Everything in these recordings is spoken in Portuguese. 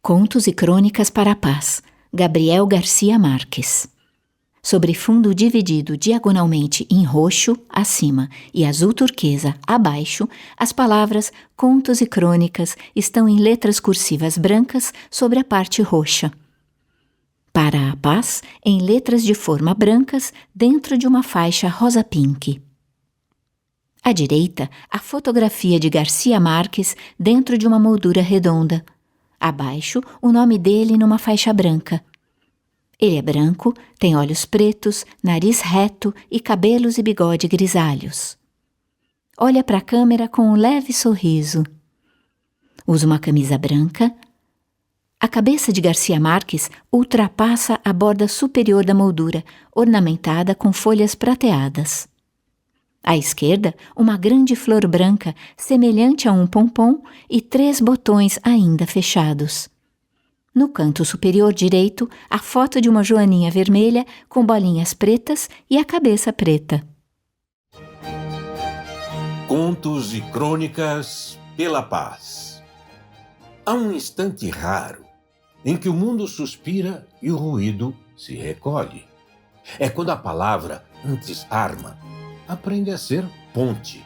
Contos e Crônicas para a Paz, Gabriel Garcia Marques. Sobre fundo dividido diagonalmente em roxo, acima, e azul turquesa, abaixo, as palavras Contos e Crônicas estão em letras cursivas brancas sobre a parte roxa. Para a Paz, em letras de forma brancas, dentro de uma faixa rosa-pink. À direita, a fotografia de Garcia Marques dentro de uma moldura redonda. Abaixo, o nome dele numa faixa branca. Ele é branco, tem olhos pretos, nariz reto e cabelos e bigode grisalhos. Olha para a câmera com um leve sorriso. Usa uma camisa branca. A cabeça de Garcia Marques ultrapassa a borda superior da moldura, ornamentada com folhas prateadas. À esquerda, uma grande flor branca, semelhante a um pompom, e 3 botões ainda fechados. No canto superior direito, a foto de uma joaninha vermelha com bolinhas pretas e a cabeça preta. Contos e Crônicas pela Paz. Há um instante raro em que o mundo suspira e o ruído se recolhe. É quando a palavra, antes arma, aprende a ser ponte.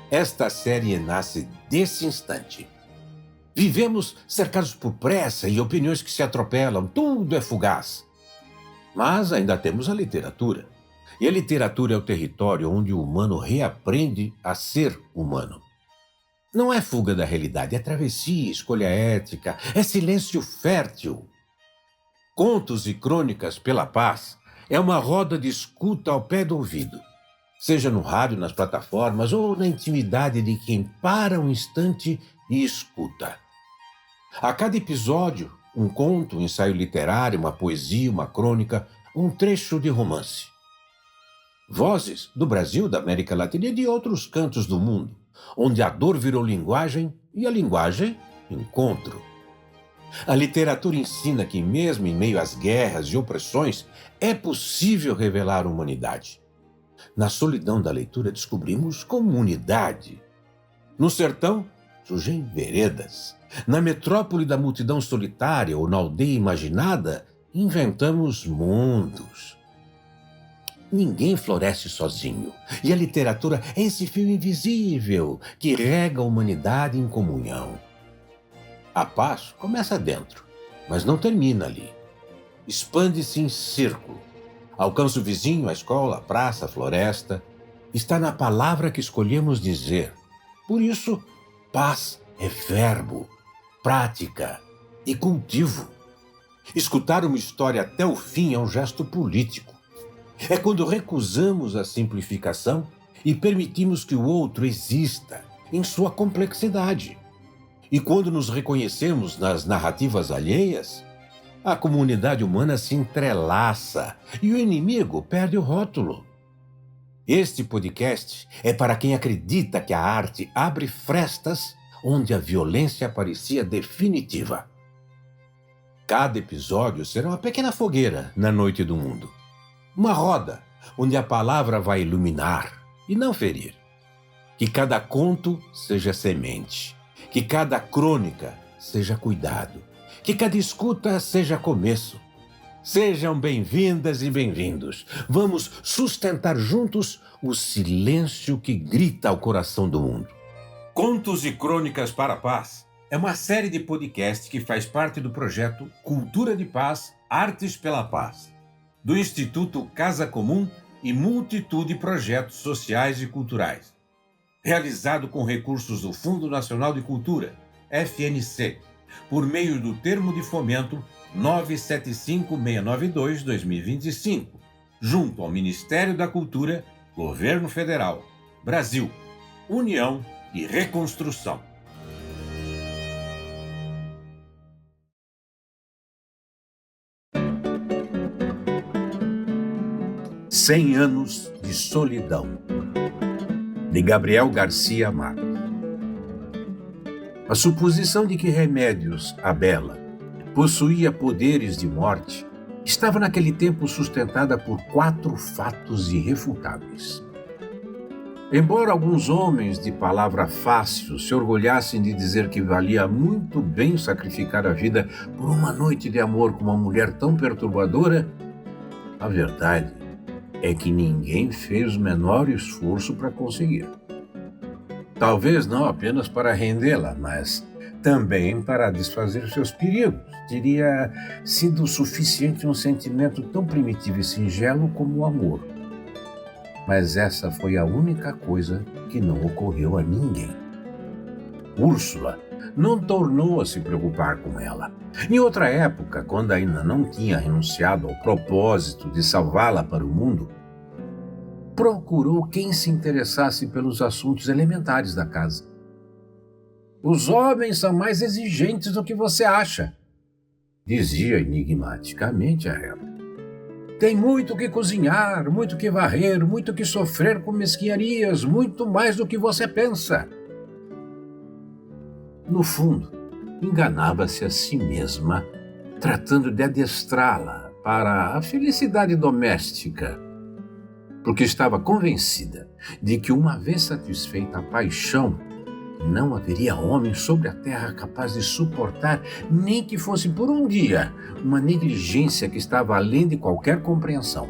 Esta série nasce desse instante. Vivemos cercados por pressa e opiniões que se atropelam, tudo é fugaz. Mas ainda temos a literatura. E a literatura é o território onde o humano reaprende a ser humano. Não é fuga da realidade, é travessia, escolha ética, é silêncio fértil. Contos e Crônicas pela Paz é uma roda de escuta ao pé do ouvido. Seja no rádio, nas plataformas ou na intimidade de quem para um instante e escuta. A cada episódio, um conto, um ensaio literário, uma poesia, uma crônica, um trecho de romance. Vozes do Brasil, da América Latina e de outros cantos do mundo, onde a dor virou linguagem e a linguagem, encontro. A literatura ensina que mesmo em meio às guerras e opressões, é possível revelar a humanidade. Na solidão da leitura descobrimos comunidade. No sertão, surgem veredas. Na metrópole da multidão solitária ou na aldeia imaginada, inventamos mundos. Ninguém floresce sozinho. E a literatura é esse fio invisível que rega a humanidade em comunhão. A paz começa dentro, mas não termina ali. Expande-se em círculo. Alcança o vizinho, a escola, a praça, a floresta. Está na palavra que escolhemos dizer. Por isso, paz é verbo, prática e cultivo. Escutar uma história até o fim é um gesto político. É quando recusamos a simplificação e permitimos que o outro exista em sua complexidade. E quando nos reconhecemos nas narrativas alheias, a comunidade humana se entrelaça e o inimigo perde o rótulo. Este podcast é para quem acredita que a arte abre frestas onde a violência parecia definitiva. Cada episódio será uma pequena fogueira na noite do mundo. Uma roda onde a palavra vai iluminar e não ferir. Que cada conto seja semente. Que cada crônica seja cuidado. Que cada escuta seja começo. Sejam bem-vindas e bem-vindos. Vamos sustentar juntos o silêncio que grita ao coração do mundo. Contos e Crônicas para a Paz é uma série de podcast que faz parte do projeto Cultura de Paz, Artes pela Paz, do Instituto Casa Comum e multitude de projetos sociais e culturais. Realizado com recursos do Fundo Nacional de Cultura, FNC, por meio do Termo de Fomento 975692-2025, junto ao Ministério da Cultura, Governo Federal, Brasil, União e Reconstrução. Cem anos de solidão, de Gabriel Garcia Marques. A suposição de que Remédios Abela possuía poderes de morte estava naquele tempo sustentada por 4 fatos irrefutáveis. Embora alguns homens de palavra fácil se orgulhassem de dizer que valia muito bem sacrificar a vida por uma noite de amor com uma mulher tão perturbadora, a verdade é que ninguém fez o menor esforço para conseguir. Talvez não apenas para rendê-la, mas também para desfazer seus perigos. Teria sido suficiente um sentimento tão primitivo e singelo como o amor. Mas essa foi a única coisa que não ocorreu a ninguém. Úrsula não tornou a se preocupar com ela. Em outra época, quando ainda não tinha renunciado ao propósito de salvá-la para o mundo, procurou quem se interessasse pelos assuntos elementares da casa. Os homens são mais exigentes do que você acha, dizia enigmaticamente a ela. Tem muito que cozinhar, muito que varrer, muito que sofrer com mesquinharias, muito mais do que você pensa. No fundo, enganava-se a si mesma, tratando de adestrá-la para a felicidade doméstica, porque estava convencida de que, uma vez satisfeita a paixão, não haveria homem sobre a terra capaz de suportar, nem que fosse por um dia, uma negligência que estava além de qualquer compreensão.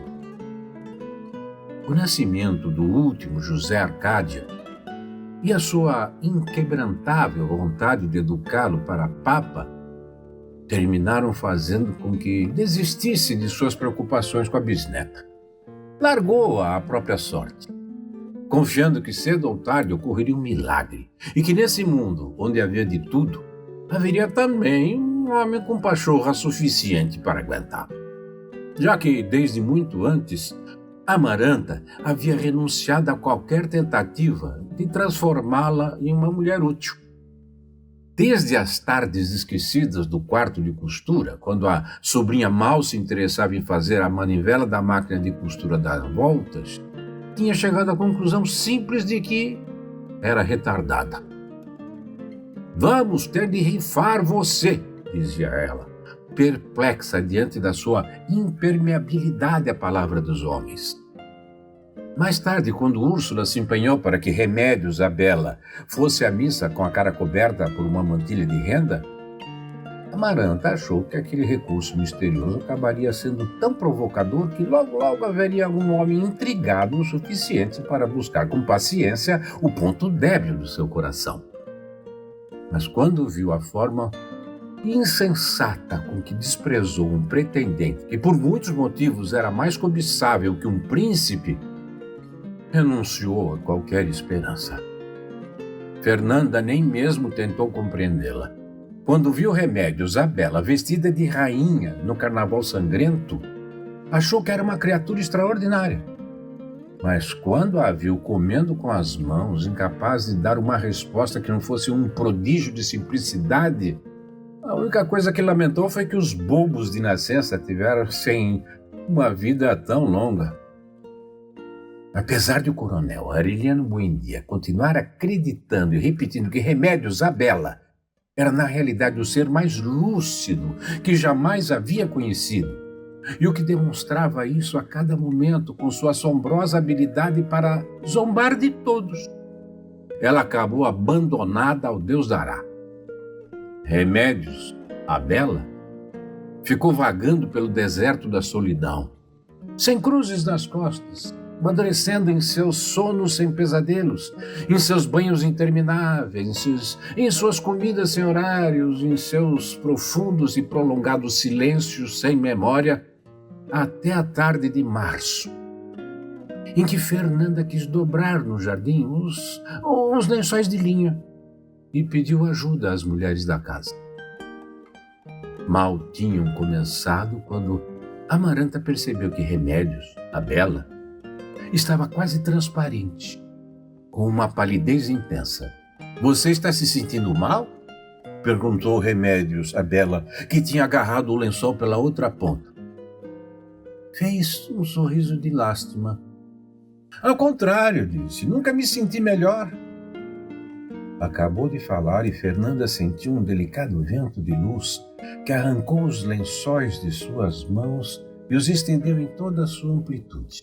O nascimento do último José Arcádia e a sua inquebrantável vontade de educá-lo para papa terminaram fazendo com que desistisse de suas preocupações com a bisneta. Largou-a à própria sorte, confiando que cedo ou tarde ocorreria um milagre e que nesse mundo, onde havia de tudo, haveria também um homem com pachorra suficiente para aguentar. Já que, desde muito antes, Amaranta havia renunciado a qualquer tentativa de transformá-la em uma mulher útil. Desde as tardes esquecidas do quarto de costura, quando a sobrinha mal se interessava em fazer a manivela da máquina de costura dar voltas, tinha chegado à conclusão simples de que era retardada. Vamos ter de rifar você, dizia ela, perplexa diante da sua impermeabilidade à palavra dos homens. Mais tarde, quando Úrsula se empenhou para que Remédios, a Bela, fosse à missa com a cara coberta por uma mantilha de renda, Amaranta achou que aquele recurso misterioso acabaria sendo tão provocador que logo haveria algum homem intrigado o suficiente para buscar com paciência o ponto débil do seu coração. Mas quando viu a forma insensata com que desprezou um pretendente que por muitos motivos era mais cobiçável que um príncipe, renunciou a qualquer esperança. Fernanda nem mesmo tentou compreendê-la. Quando viu Remédios, a Bela, vestida de rainha no carnaval sangrento, achou que era uma criatura extraordinária. Mas quando a viu comendo com as mãos, incapaz de dar uma resposta que não fosse um prodígio de simplicidade, a única coisa que lamentou foi que os bobos de nascença tivessem uma vida tão longa. Apesar de o coronel Aureliano Buendia continuar acreditando e repetindo que Remédios, a Bela, era na realidade o ser mais lúcido que jamais havia conhecido, e o que demonstrava isso a cada momento com sua assombrosa habilidade para zombar de todos, ela acabou abandonada ao Deus dará. Remédios, a Bela, ficou vagando pelo deserto da solidão, sem cruzes nas costas, amadurecendo em seus sonos sem pesadelos, em seus banhos intermináveis, em suas comidas sem horários, em seus profundos e prolongados silêncios sem memória, até a tarde de março, em que Fernanda quis dobrar no jardim os lençóis de linha e pediu ajuda às mulheres da casa. Mal tinham começado quando Amaranta percebeu que Remédios, a Bela, estava quase transparente, com uma palidez intensa. Você está se sentindo mal? Perguntou Remédios a Bela, que tinha agarrado o lençol pela outra ponta. Fez um sorriso de lástima. Ao contrário, disse, nunca me senti melhor. Acabou de falar e Fernanda sentiu um delicado vento de luz que arrancou os lençóis de suas mãos e os estendeu em toda a sua amplitude.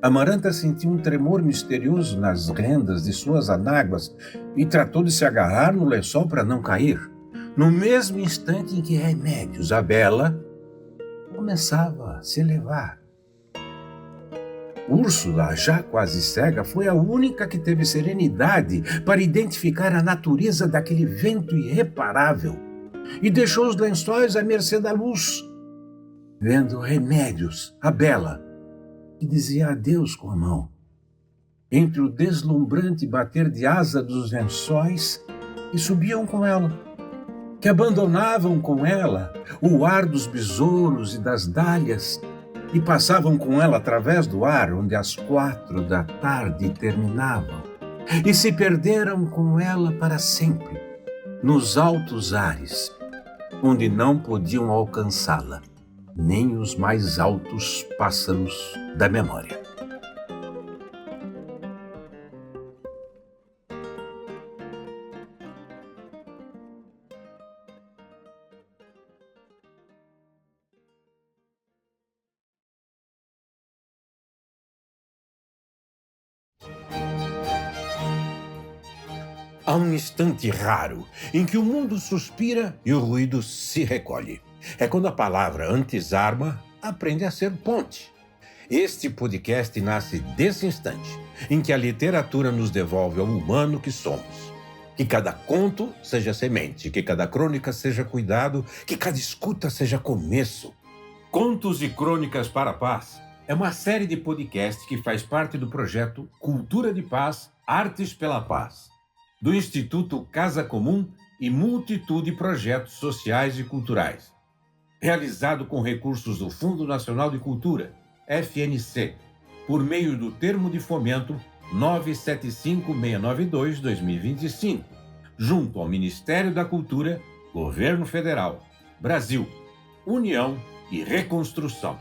Amaranta sentiu um tremor misterioso nas rendas de suas anáguas e tratou de se agarrar no lençol para não cair. No mesmo instante em que Remédios, a bela, começava a se elevar. Úrsula, já quase cega, foi a única que teve serenidade para identificar a natureza daquele vento irreparável e deixou os lençóis à mercê da luz, vendo Remédios, a bela, que dizia adeus com a mão. Entre o deslumbrante bater de asa dos lençóis que subiam com ela, que abandonavam com ela o ar dos besouros e das dálias e passavam com ela através do ar onde as 4 da tarde terminavam e se perderam com ela para sempre nos altos ares, onde não podiam alcançá-la nem os mais altos pássaros da memória. Há um instante raro em que o mundo suspira e o ruído se recolhe. É quando a palavra antes-arma aprende a ser ponte. Este podcast nasce desse instante em que a literatura nos devolve ao humano que somos. Que cada conto seja semente, que cada crônica seja cuidado, que cada escuta seja começo. Contos e Crônicas para a Paz é uma série de podcasts que faz parte do projeto Cultura de Paz, Artes pela Paz, do Instituto Casa Comum e multitude de projetos sociais e culturais. Realizado com recursos do Fundo Nacional de Cultura, FNC, por meio do Termo de Fomento 975692-2025, junto ao Ministério da Cultura, Governo Federal, Brasil, União e Reconstrução.